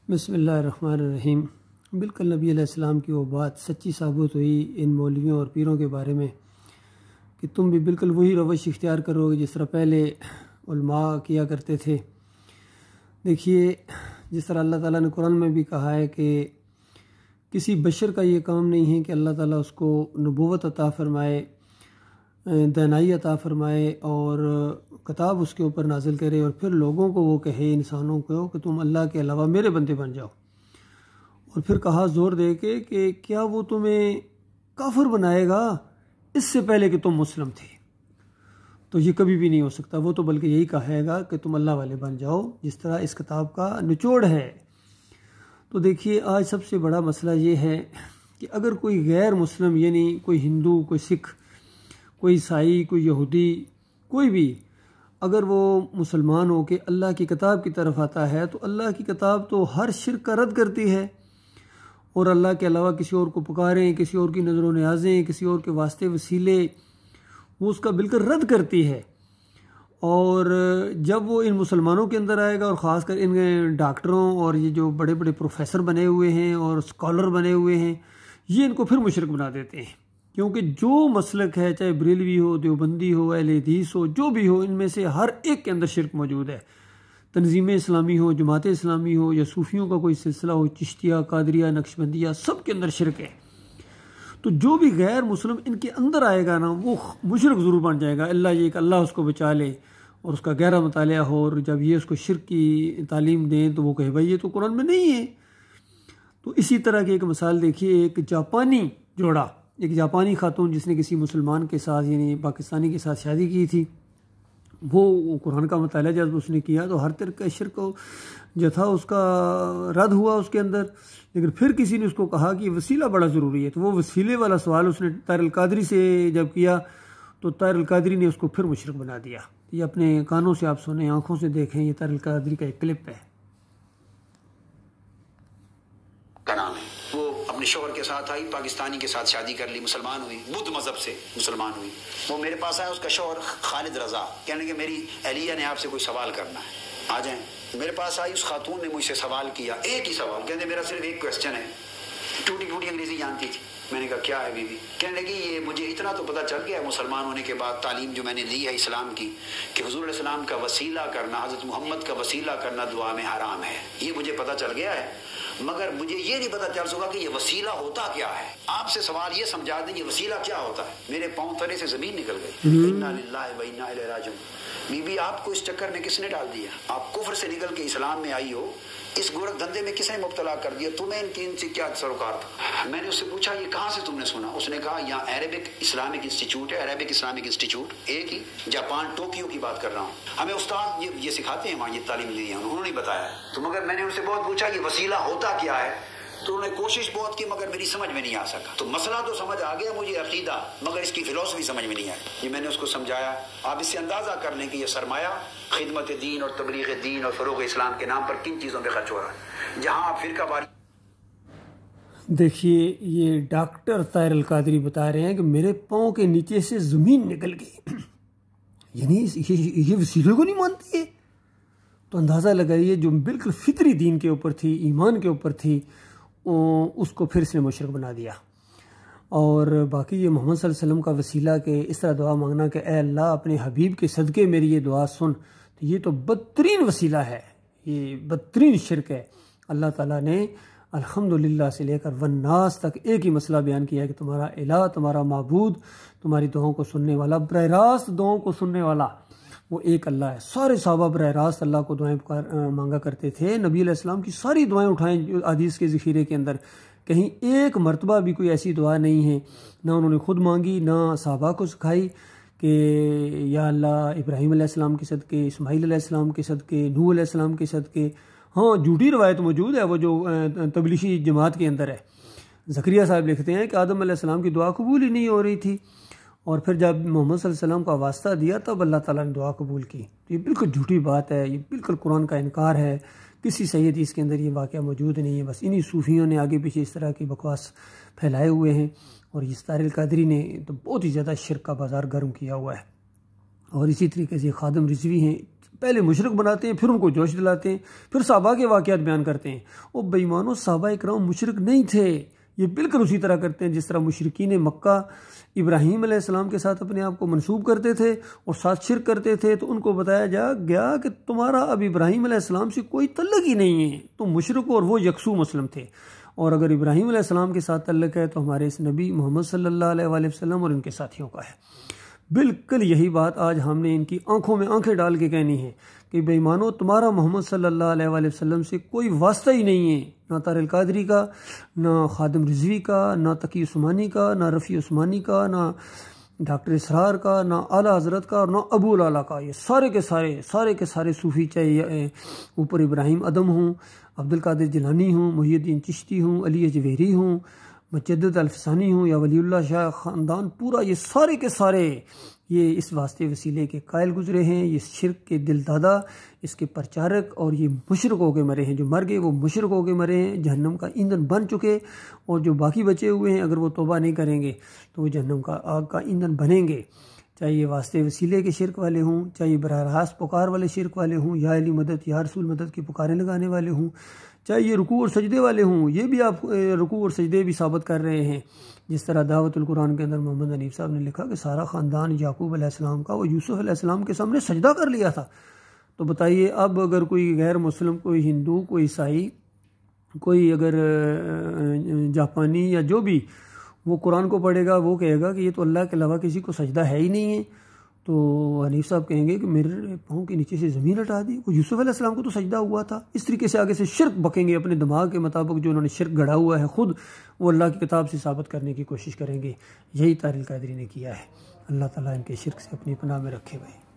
بسم اللہ الرحمن الرحیم۔ بالکل نبی علیہ السلام کی وہ بات سچی ثابت ہوئی ان مولویوں اور پیروں کے بارے میں کہ تم بھی بالکل وہی روش اختیار کرو گے جس طرح پہلے علماء کیا کرتے تھے۔ دیکھیے، جس طرح اللہ تعالیٰ نے قرآن میں بھی کہا ہے کہ کسی بشر کا یہ کام نہیں ہے کہ اللہ تعالیٰ اس کو نبوت عطا فرمائے، دانائی عطا فرمائے اور کتاب اس کے اوپر نازل کرے اور پھر لوگوں کو وہ کہے، انسانوں کو، کہ تم اللہ کے علاوہ میرے بندے بن جاؤ۔ اور پھر کہا زور دے کے کہ کیا وہ تمہیں کافر بنائے گا اس سے پہلے کہ تم مسلم تھے؟ تو یہ کبھی بھی نہیں ہو سکتا۔ وہ تو بلکہ یہی کہے گا کہ تم اللہ والے بن جاؤ، جس طرح اس کتاب کا نچوڑ ہے۔ تو دیکھیے، آج سب سے بڑا مسئلہ یہ ہے کہ اگر کوئی غیر مسلم، یعنی کوئی ہندو، کوئی سکھ، کوئی عیسائی، کوئی یہودی، کوئی بھی اگر وہ مسلمان ہو کے اللہ کی کتاب کی طرف آتا ہے تو اللہ کی کتاب تو ہر شرک کا رد کرتی ہے، اور اللہ کے علاوہ کسی اور کو پکاریں، کسی اور کی نظر و نیازیں، کسی اور کے واسطے وسیلے، وہ اس کا بالکل رد کرتی ہے۔ اور جب وہ ان مسلمانوں کے اندر آئے گا، اور خاص کر ان ڈاکٹروں اور یہ جو بڑے بڑے پروفیسر بنے ہوئے ہیں اور اسکالر بنے ہوئے ہیں، یہ ان کو پھر مشرک بنا دیتے ہیں، کیونکہ جو مسلک ہے، چاہے بریلوی ہو، دیوبندی ہو، اہل حدیث ہو، جو بھی ہو، ان میں سے ہر ایک کے اندر شرک موجود ہے۔ تنظیم اسلامی ہو، جماعت اسلامی ہو، یا صوفیوں کا کوئی سلسلہ ہو، چشتیہ، قادریہ، نقشبندیہ، سب کے اندر شرک ہے۔ تو جو بھی غیر مسلم ان کے اندر آئے گا نا، وہ مشرک ضرور بن جائے گا، اللہ یہ کہ اللہ اس کو بچا لے اور اس کا گہرا مطالعہ ہو، اور جب یہ اس کو شرک کی تعلیم دیں تو وہ کہے بھائی یہ تو قرآن میں نہیں ہے۔ تو اسی طرح کی ایک مثال دیکھیے، ایک جاپانی جوڑا، ایک جاپانی خاتون جس نے کسی مسلمان کے ساتھ، یعنی پاکستانی کے ساتھ شادی کی تھی، وہ قرآن کا مطالعہ جب اس نے کیا تو ہر طرح کا شرک جو تھا اس کا رد ہوا اس کے اندر۔ لیکن پھر کسی نے اس کو کہا کہ وسیلہ بڑا ضروری ہے، تو وہ وسیلے والا سوال اس نے طاہر القادری سے جب کیا تو طاہر القادری نے اس کو پھر مشرک بنا دیا۔ یہ اپنے کانوں سے آپ سنیں، آنکھوں سے دیکھیں، یہ طاہر القادری کا ایک کلپ ہے۔ اپنے شوہر کے ساتھ آئی، پاکستانی کے ساتھ شادی کر لی، مسلمان ہوئی، بدھ مذہب سے مسلمان ہوئی۔ وہ میرے پاس آیا، اس کا شوہر خالد رضا، کہنے کہ میری اہلیہ نے آپ سے کوئی سوال کرنا ہے، آ جائیں۔ میرے پاس آئی، اس خاتون نے مجھ سے سوال کیا، ایک ہی سوال، کہتے میرا صرف ایک کویسچن ہے۔ ٹوٹی ٹوٹی انگریزی جانتی تھی۔ میں نے کہا کیا ہے بی بی؟ کہنے لگی یہ مجھے اتنا تو پتہ چل گیا مسلمان ہونے کے بعد، تعلیم جو میں نے لی ہے اسلام کی، کہ حضور علیہ السلام کا وسیلہ کرنا، حضرت محمد کا وسیلہ کرنا دعا میں حرام ہے، یہ مجھے پتہ چل گیا ہے، مگر مجھے یہ نہیں پتہ چل سکا کہ یہ وسیلہ ہوتا کیا ہے۔ آپ سے سوال یہ سمجھا دیں یہ وسیلہ کیا ہوتا ہے۔ میرے پاؤں تلے سے زمین نکل گئی۔ انا للہ و انا الیہ راجعون۔ بی بی آپ کو اس چکر میں کس نے ڈال دیا؟ آپ کفر سے نکل کے اسلام میں آئی ہو، اس گورکھ دھندے میں کس نے مبتلا کر دیا؟ تمہیں ان تین سے کیا سروکار تھا؟ میں نے اس سے پوچھا یہ کہاں سے تم نے سنا؟ اس نے کہا یہاں عربک اسلامک انسٹیٹیوٹ ہے، عربک اسلامک انسٹیٹیوٹ، ایک ہی، جاپان ٹوکیو کی بات کر رہا ہوں۔ ہمیں استاد یہ سکھاتے ہیں وہاں، یہ تعلیم لی ہے انہوں نے بتایا ہے۔ تو مگر میں نے ان سے بہت پوچھا یہ وسیلہ ہوتا کیا ہے، تو انہوں نے کوشش بہت کی مگر میری سمجھ میں نہیں آ سکا۔ تو مسئلہ تو سمجھ آ گیا مجھے عقیدہ، مگر اس کی فلسفی سمجھ میں نہیں آئی۔ یہ میں نے اس کو سمجھایا۔ آپ اس سے اندازہ کر لیں کہ یہ سرمایہ خدمت دین اور تبلیغ دین اور فروغ اسلام کے نام پر کن چیزوں پہ خرچ ہو رہا ہے، جہاں آپ فرقہ واری۔ دیکھیے، یہ ڈاکٹر طاہر القادری بتا رہے ہیں کہ میرے پاؤں کے نیچے سے زمین نکل گئی، یعنی یہ وسیلے کو نہیں مانتی ہے۔ تو اندازہ لگائیے، جو بالکل فطری دین کے اوپر تھی، ایمان کے اوپر تھی، اس کو پھر اس نے مشرک بنا دیا۔ اور باقی یہ محمد صلی اللہ علیہ وسلم کا وسیلہ کہ اس طرح دعا مانگنا کہ اے اللہ اپنے حبیب کے صدقے میری یہ دعا سن، تو یہ تو بدترین وسیلہ ہے، یہ بدترین شرک ہے۔ اللہ تعالیٰ نے الحمدللہ سے لے کر والناس تک ایک ہی مسئلہ بیان کیا ہے کہ تمہارا الہ، تمہارا معبود، تمہاری دعاؤں کو سننے والا، براہ راست دعاؤں کو سننے والا وہ ایک اللہ ہے۔ سارے صحابہ براہ راست اللہ کو دعائیں مانگا کرتے تھے۔ نبی علیہ السلام کی ساری دعائیں اٹھائیں حدیث کے ذخیرے کے اندر، کہیں ایک مرتبہ بھی کوئی ایسی دعا نہیں ہے نہ انہوں نے خود مانگی، نہ صحابہ کو سکھائی کہ یا اللہ ابراہیم علیہ السلام کے صدقے، اسماعیل علیہ السلام کے صدقے، نوح علیہ السلام کے صدقے۔ ہاں، جھوٹی روایت موجود ہے وہ جو تبلیغی جماعت کے اندر ہے۔ زکریا صاحب لکھتے ہیں کہ آدم علیہ السلام کی دعا قبول ہی نہیں ہو رہی تھی، اور پھر جب محمد صلی اللہ علیہ وسلم کا واسطہ دیا تب اللہ تعالیٰ نے دعا قبول کی۔ تو یہ بالکل جھوٹی بات ہے، یہ بالکل قرآن کا انکار ہے، کسی صحیح حدیث کے اندر یہ واقعہ موجود نہیں ہے۔ بس انہی صوفیوں نے آگے پیچھے اس طرح کی بکواس پھیلائے ہوئے ہیں، اور یہ طاہر القادری نے تو بہت ہی زیادہ شرک کا بازار گرم کیا ہوا ہے۔ اور اسی طریقے سے خادم رضوی ہیں، پہلے مشرک بناتے ہیں، پھر ان کو جوش دلاتے ہیں، پھر صحابہ کے واقعات بیان کرتے ہیں۔ وہ بے ایمانوں، صحابہ اکرام مشرک نہیں تھے، یہ بالکل اسی طرح کرتے ہیں جس طرح مشرکین مکہ ابراہیم علیہ السلام کے ساتھ اپنے آپ کو منسوب کرتے تھے اور ساتھ شرک کرتے تھے، تو ان کو بتایا جا گیا کہ تمہارا اب ابراہیم علیہ السلام سے کوئی تعلق ہی نہیں ہے، تم مشرک ہو اور وہ یکسو مسلم تھے، اور اگر ابراہیم علیہ السلام کے ساتھ تعلق ہے تو ہمارے اس نبی محمد صلی اللہ علیہ وآلہ وسلم اور ان کے ساتھیوں کا ہے۔ بالکل یہی بات آج ہم نے ان کی آنکھوں میں آنکھیں ڈال کے کہنی ہے کہ بے ایمانو، تمہارا محمد صلی اللہ علیہ وآلہ وسلم سے کوئی واسطہ ہی نہیں ہے، نہ طاہر القادری کا، نہ خادم رضوی کا، نہ تقی عثمانی کا، نہ رفیع عثمانی کا، نہ ڈاکٹر اسرار کا، نہ اعلیٰ حضرت کا، اور نہ ابو العلا کا۔ یہ سارے کے سارے صوفی، چاہے اوپر ابراہیم ادم ہوں، عبد القادر جیلانی ہوں، محی الدین چشتی ہوں، علی اجویری ہوں، مجدد الفسانی ہوں، یا ولی اللہ شاہ خاندان پورا، یہ سارے کے سارے یہ اس واسطے وسیلے کے قائل گزرے ہیں، یہ شرک کے دل دادا، اس کے پرچارک، اور یہ مشرک ہو کے مرے ہیں۔ جو مر گئے وہ مشرک ہو کے مرے ہیں، جہنم کا ایندھن بن چکے، اور جو باقی بچے ہوئے ہیں اگر وہ توبہ نہیں کریں گے تو وہ جہنم کا آگ کا ایندھن بنیں گے۔ چاہے یہ واسطے وسیلے کے شرک والے ہوں، چاہے یہ براہ راست پکار والے شرک والے ہوں، یا علی مدد یا رسول مدد کی پکاریں لگانے والے ہوں، چاہے یہ رکوع اور سجدے والے ہوں، یہ بھی آپ رکوع اور سجدے بھی ثابت کر رہے ہیں، جس طرح دعوت القرآن کے اندر محمد حنیف صاحب نے لکھا کہ سارا خاندان یعقوب علیہ السلام کا وہ یوسف علیہ السلام کے سامنے سجدہ کر لیا تھا۔ تو بتائیے اب اگر کوئی غیر مسلم، کوئی ہندو، کوئی عیسائی، کوئی اگر جاپانی یا جو بھی، وہ قرآن کو پڑھے گا، وہ کہے گا کہ یہ تو اللہ کے علاوہ کسی کو سجدہ ہے ہی نہیں ہے، تو حنیف صاحب کہیں گے کہ میرے پاؤں کے نیچے سے زمین ہٹا دی، وہ یوسف علیہ السلام کو تو سجدہ ہوا تھا۔ اس طریقے سے آگے سے شرک بکیں گے اپنے دماغ کے مطابق، جو انہوں نے شرک گڑھا ہوا ہے خود، وہ اللہ کی کتاب سے ثابت کرنے کی کوشش کریں گے۔ یہی طاہر القادری نے کیا ہے۔ اللہ تعالیٰ ان کے شرک سے اپنی پناہ میں رکھے ہوئے۔